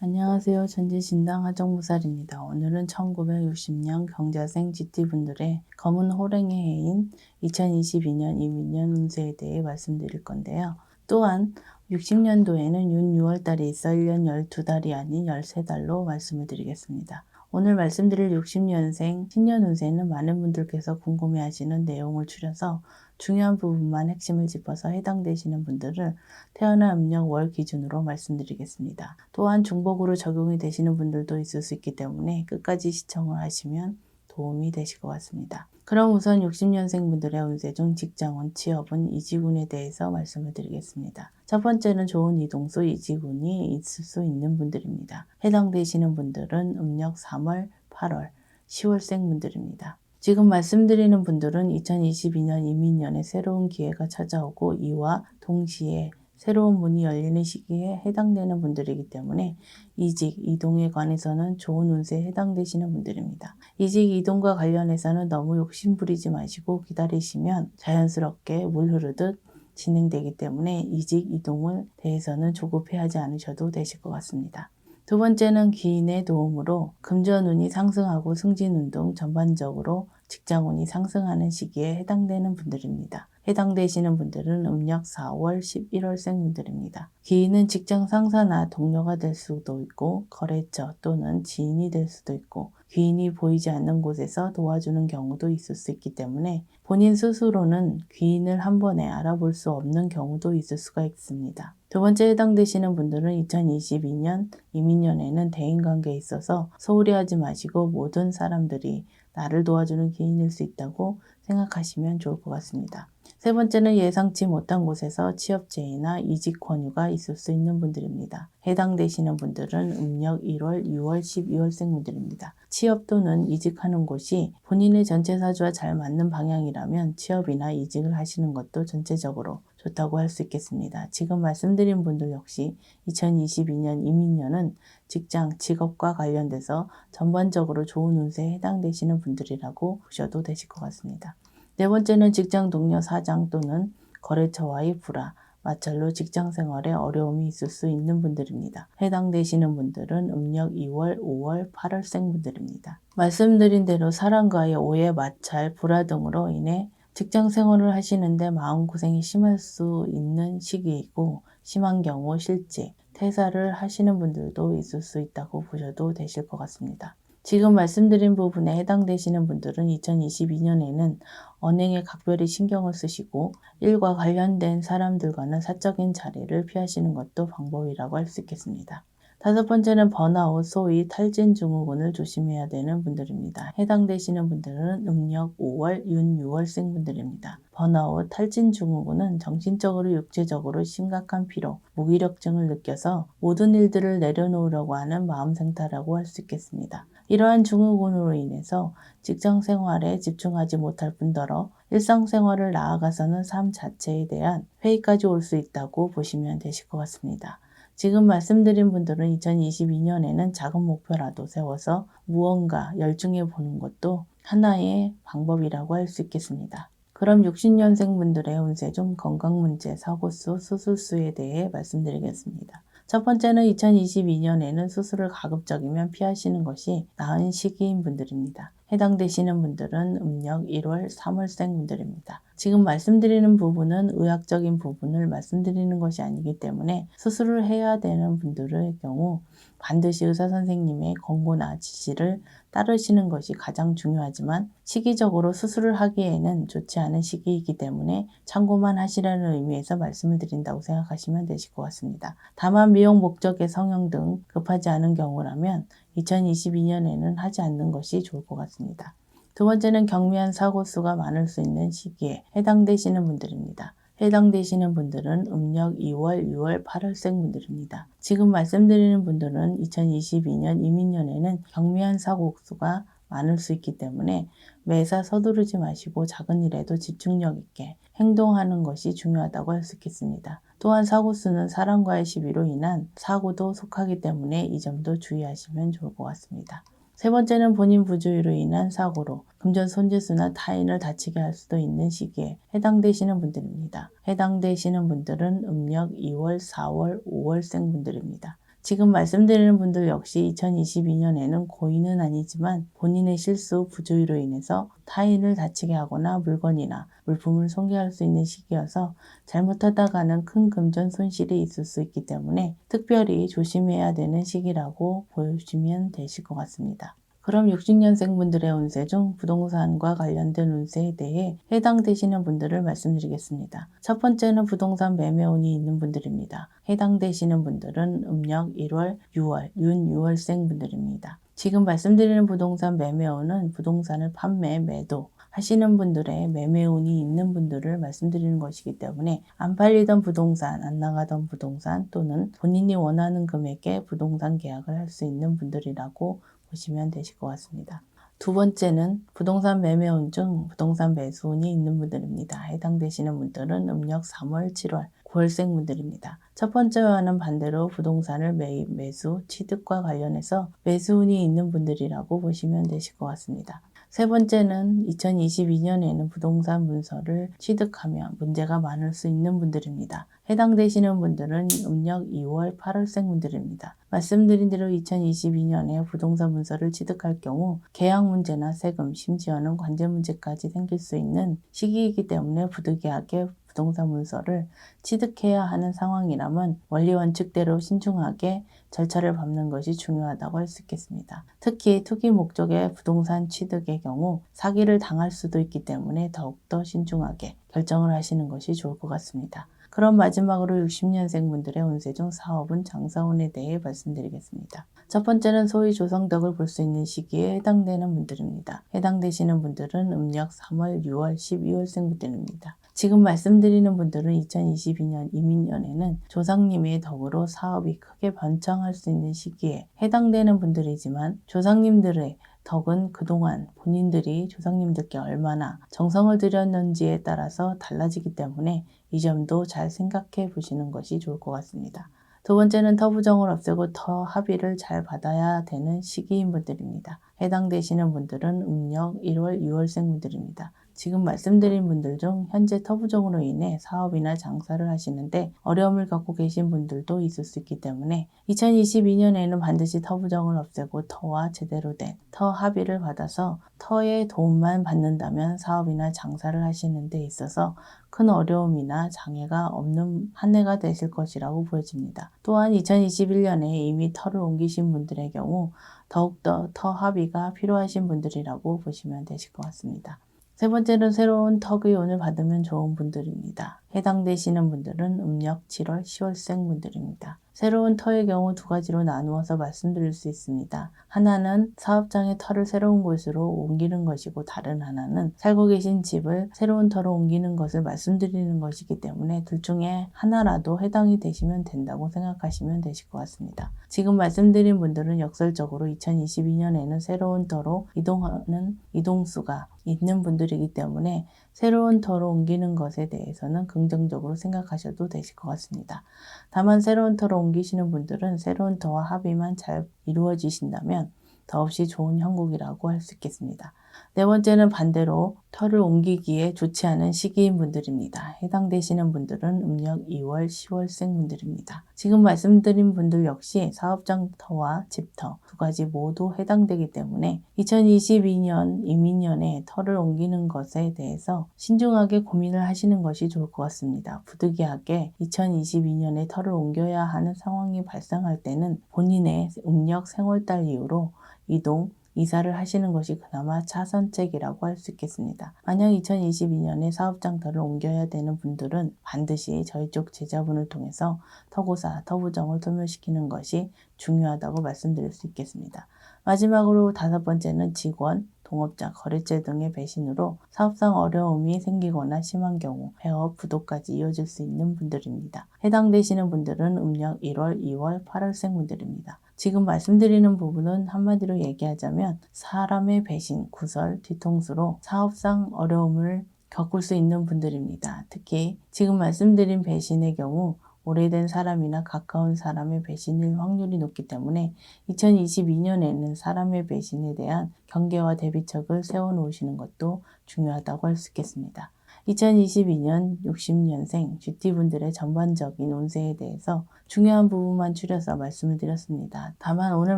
안녕하세요. 전지신당 하정무살입니다. 오늘은 1960년 경자생 GT분들의 검은 호랭이 해인 2022년 이민년 운세에 대해 말씀드릴 건데요. 또한 60년도에는 윤 6월달이 있어 1년 12달이 아닌 13달로 말씀을 드리겠습니다. 오늘 말씀드릴 60년생 신년 운세는 많은 분들께서 궁금해하시는 내용을 추려서 중요한 부분만 핵심을 짚어서 해당되시는 분들을 태어난 음력 월 기준으로 말씀드리겠습니다. 또한 중복으로 적용이 되시는 분들도 있을 수 있기 때문에 끝까지 시청을 하시면 도움이 되실 것 같습니다. 그럼 우선 60년생 분들의 운세 중 직장운, 취업운, 이직운에 대해서 말씀을 드리겠습니다. 첫 번째는 좋은 이동수, 이직운이 있을 수 있는 분들입니다. 해당되시는 분들은 음력 3월, 8월, 10월생 분들입니다. 지금 말씀드리는 분들은 2022년 이민년에 새로운 기회가 찾아오고 이와 동시에 새로운 문이 열리는 시기에 해당되는 분들이기 때문에 이직, 이동에 관해서는 좋은 운세에 해당되시는 분들입니다. 이직, 이동과 관련해서는 너무 욕심부리지 마시고 기다리시면 자연스럽게 물 흐르듯 진행되기 때문에 이직, 이동을 대해서는 조급해하지 않으셔도 되실 것 같습니다. 두 번째는 귀인의 도움으로 금전운이 상승하고 승진운 등 전반적으로 직장운이 상승하는 시기에 해당되는 분들입니다. 해당되시는 분들은 음력 4월, 11월생 분들입니다. 귀인은 직장 상사나 동료가 될 수도 있고 거래처 또는 지인이 될 수도 있고 귀인이 보이지 않는 곳에서 도와주는 경우도 있을 수 있기 때문에 본인 스스로는 귀인을 한 번에 알아볼 수 없는 경우도 있을 수가 있습니다. 두 번째 해당되시는 분들은 2022년 이민년에는 대인관계에 있어서 소홀히 하지 마시고 모든 사람들이 나를 도와주는 귀인일 수 있다고 생각하시면 좋을 것 같습니다. 세 번째는 예상치 못한 곳에서 취업 제의나 이직 권유가 있을 수 있는 분들입니다. 해당되시는 분들은 음력 1월, 6월, 12월생 분들입니다. 취업 또는 이직하는 곳이 본인의 전체 사주와 잘 맞는 방향이라면 취업이나 이직을 하시는 것도 전체적으로 좋다고 할 수 있겠습니다. 지금 말씀드린 분들 역시 2022년 이민년은 직장, 직업과 관련돼서 전반적으로 좋은 운세에 해당되시는 분들이라고 보셔도 되실 것 같습니다. 네 번째는 직장 동료, 사장 또는 거래처와의 불화, 마찰로 직장 생활에 어려움이 있을 수 있는 분들입니다. 해당되시는 분들은 음력 2월, 5월, 8월생 분들입니다. 말씀드린 대로 사람과의 오해, 마찰, 불화 등으로 인해 직장 생활을 하시는데 마음고생이 심할 수 있는 시기이고 심한 경우 실직, 퇴사를 하시는 분들도 있을 수 있다고 보셔도 되실 것 같습니다. 지금 말씀드린 부분에 해당되시는 분들은 2022년에는 언행에 각별히 신경을 쓰시고 일과 관련된 사람들과는 사적인 자리를 피하시는 것도 방법이라고 할 수 있겠습니다. 다섯 번째는 번아웃, 소위 탈진 증후군을 조심해야 되는 분들입니다. 해당되시는 분들은 음력 5월, 윤 6월생 분들입니다. 번아웃, 탈진 증후군은 정신적으로 육체적으로 심각한 피로, 무기력증을 느껴서 모든 일들을 내려놓으려고 하는 마음 생태라고 할 수 있겠습니다. 이러한 증후군으로 인해서 직장 생활에 집중하지 못할 뿐더러 일상생활을 나아가서는 삶 자체에 대한 회의까지 올 수 있다고 보시면 되실 것 같습니다. 지금 말씀드린 분들은 2022년에는 작은 목표라도 세워서 무언가 열중해 보는 것도 하나의 방법이라고 할 수 있겠습니다. 그럼 60년생 분들의 운세 중 건강 문제, 사고수, 수술수에 대해 말씀드리겠습니다. 첫 번째는 2022년에는 수술을 가급적이면 피하시는 것이 나은 시기인 분들입니다. 해당되시는 분들은 음력 1월, 3월생 분들입니다. 지금 말씀드리는 부분은 의학적인 부분을 말씀드리는 것이 아니기 때문에 수술을 해야 되는 분들의 경우 반드시 의사 선생님의 권고나 지시를 따르시는 것이 가장 중요하지만 시기적으로 수술을 하기에는 좋지 않은 시기이기 때문에 참고만 하시라는 의미에서 말씀을 드린다고 생각하시면 되실 것 같습니다. 다만 미용 목적의 성형 등 급하지 않은 경우라면 2022년에는 하지 않는 것이 좋을 것 같습니다. 두 번째는 경미한 사고수가 많을 수 있는 시기에 해당되시는 분들입니다. 해당되시는 분들은 음력 2월, 6월, 8월생 분들입니다. 지금 말씀드리는 분들은 2022년 이민년에는 경미한 사고수가 많을 수 있기 때문에 매사 서두르지 마시고 작은 일에도 집중력 있게 행동하는 것이 중요하다고 할 수 있겠습니다. 또한 사고수는 사람과의 시비로 인한 사고도 속하기 때문에 이 점도 주의하시면 좋을 것 같습니다. 세 번째는 본인 부주의로 인한 사고로 금전 손재수나 타인을 다치게 할 수도 있는 시기에 해당되시는 분들입니다. 해당되시는 분들은 음력 2월, 4월, 5월생 분들입니다. 지금 말씀드리는 분들 역시 2022년에는 고의는 아니지만 본인의 실수, 부주의로 인해서 타인을 다치게 하거나 물건이나 물품을 손괴할 수 있는 시기여서 잘못하다가는 큰 금전 손실이 있을 수 있기 때문에 특별히 조심해야 되는 시기라고 보시면 되실 것 같습니다. 그럼 60년생 분들의 운세 중 부동산과 관련된 운세에 대해 해당되시는 분들을 말씀드리겠습니다. 첫 번째는 부동산 매매운이 있는 분들입니다. 해당되시는 분들은 음력 1월, 6월, 윤 6월생 분들입니다. 지금 말씀드리는 부동산 매매운은 부동산을 판매, 매도 하시는 분들의 매매운이 있는 분들을 말씀드리는 것이기 때문에 안 팔리던 부동산, 안 나가던 부동산 또는 본인이 원하는 금액의 부동산 계약을 할 수 있는 분들이라고 보시면 되실 것 같습니다. 두 번째는 부동산 매매운 중 부동산 매수운이 있는 분들입니다. 해당되시는 분들은 음력 3월, 7월, 9월생 분들입니다. 첫 번째와는 반대로 부동산을 매입, 매수, 취득과 관련해서 매수운이 있는 분들이라고 보시면 되실 것 같습니다. 세 번째는 2022년에는 부동산 문서를 취득하며 문제가 많을 수 있는 분들입니다. 해당되시는 분들은 음력 2월, 8월생 분들입니다. 말씀드린 대로 2022년에 부동산 문서를 취득할 경우 계약 문제나 세금, 심지어는 관제 문제까지 생길 수 있는 시기이기 때문에 부득이하게 부동산 문서를 취득해야 하는 상황이라면 원리 원칙대로 신중하게 절차를 밟는 것이 중요하다고 할 수 있겠습니다. 특히 투기 목적의 부동산 취득의 경우 사기를 당할 수도 있기 때문에 더욱더 신중하게 결정을 하시는 것이 좋을 것 같습니다. 그럼 마지막으로 60년생 분들의 운세 중 사업운, 장사운에 대해 말씀드리겠습니다. 첫 번째는 소위 조성덕을 볼 수 있는 시기에 해당되는 분들입니다. 해당되시는 분들은 음력 3월, 6월, 12월생 분들입니다. 지금 말씀드리는 분들은 2022년 이민년에는 조상님의 덕으로 사업이 크게 번창할 수 있는 시기에 해당되는 분들이지만 조상님들의 덕은 그동안 본인들이 조상님들께 얼마나 정성을 들였는지에 따라서 달라지기 때문에 이 점도 잘 생각해 보시는 것이 좋을 것 같습니다. 두 번째는 터부정을 없애고 터 합의를 잘 받아야 되는 시기인 분들입니다. 해당되시는 분들은 음력 1월, 6월생 분들입니다. 지금 말씀드린 분들 중 현재 터부정으로 인해 사업이나 장사를 하시는데 어려움을 겪고 계신 분들도 있을 수 있기 때문에 2022년에는 반드시 터부정을 없애고 터와 제대로 된 터 합의를 받아서 터의 도움만 받는다면 사업이나 장사를 하시는 데 있어서 큰 어려움이나 장애가 없는 한 해가 되실 것이라고 보여집니다. 또한 2021년에 이미 터를 옮기신 분들의 경우 더욱더 터 합의가 필요하신 분들이라고 보시면 되실 것 같습니다. 세 번째는 새로운 턱의운을 받으면 좋은 분들입니다. 해당되시는 분들은 음력 7월, 10월생 분들입니다. 새로운 터의 경우 두 가지로 나누어서 말씀드릴 수 있습니다. 하나는 사업장의 터를 새로운 곳으로 옮기는 것이고 다른 하나는 살고 계신 집을 새로운 터로 옮기는 것을 말씀드리는 것이기 때문에 둘 중에 하나라도 해당이 되시면 된다고 생각하시면 되실 것 같습니다. 지금 말씀드린 분들은 역설적으로 2022년에는 새로운 터로 이동하는 이동수가 있는 분들이기 때문에 새로운 터로 옮기는 것에 대해서는 긍정적으로 생각하셔도 되실 것 같습니다. 다만 새로운 터로 옮기시는 분들은 새로운 터와 합의만 잘 이루어지신다면 더없이 좋은 형국이라고 할 수 있겠습니다. 네 번째는 반대로 터를 옮기기에 좋지 않은 시기인 분들입니다. 해당되시는 분들은 음력 2월, 10월생 분들입니다. 지금 말씀드린 분들 역시 사업장 터와 집터 두 가지 모두 해당되기 때문에 2022년 이민년에 터를 옮기는 것에 대해서 신중하게 고민을 하시는 것이 좋을 것 같습니다. 부득이하게 2022년에 터를 옮겨야 하는 상황이 발생할 때는 본인의 음력 생월달 이후로 이동, 이사를 하시는 것이 그나마 차선책이라고 할 수 있겠습니다. 만약 2022년에 사업장터를 옮겨야 되는 분들은 반드시 저희 쪽 제자분을 통해서 터고사, 터부정을 소멸시키는 것이 중요하다고 말씀드릴 수 있겠습니다. 마지막으로 다섯 번째는 직원, 동업자, 거래처 등의 배신으로 사업상 어려움이 생기거나 심한 경우 폐업, 부도까지 이어질 수 있는 분들입니다. 해당되시는 분들은 음력 1월, 2월, 8월생 분들입니다. 지금 말씀드리는 부분은 한마디로 얘기하자면 사람의 배신, 구설, 뒤통수로 사업상 어려움을 겪을 수 있는 분들입니다. 특히 지금 말씀드린 배신의 경우 오래된 사람이나 가까운 사람의 배신일 확률이 높기 때문에 2022년에는 사람의 배신에 대한 경계와 대비책을 세워놓으시는 것도 중요하다고 할 수 있겠습니다. 2022년 60년생 GT분들의 전반적인 운세에 대해서 중요한 부분만 추려서 말씀을 드렸습니다. 다만 오늘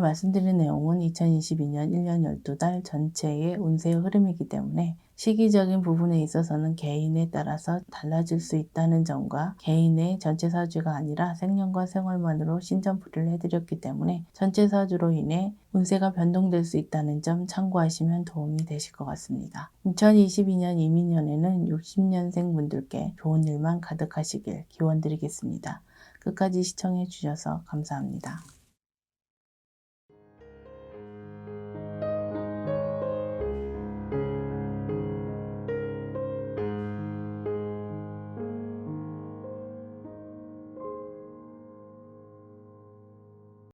말씀드린 내용은 2022년 1년 12달 전체의 운세의 흐름이기 때문에 시기적인 부분에 있어서는 개인에 따라서 달라질 수 있다는 점과 개인의 전체 사주가 아니라 생년과 생월만으로 신점풀이를 해드렸기 때문에 전체 사주로 인해 운세가 변동될 수 있다는 점 참고하시면 도움이 되실 것 같습니다. 2022년 이민년에는 60년생 분들께 좋은 일만 가득하시길 기원드리겠습니다. 끝까지 시청해 주셔서 감사합니다.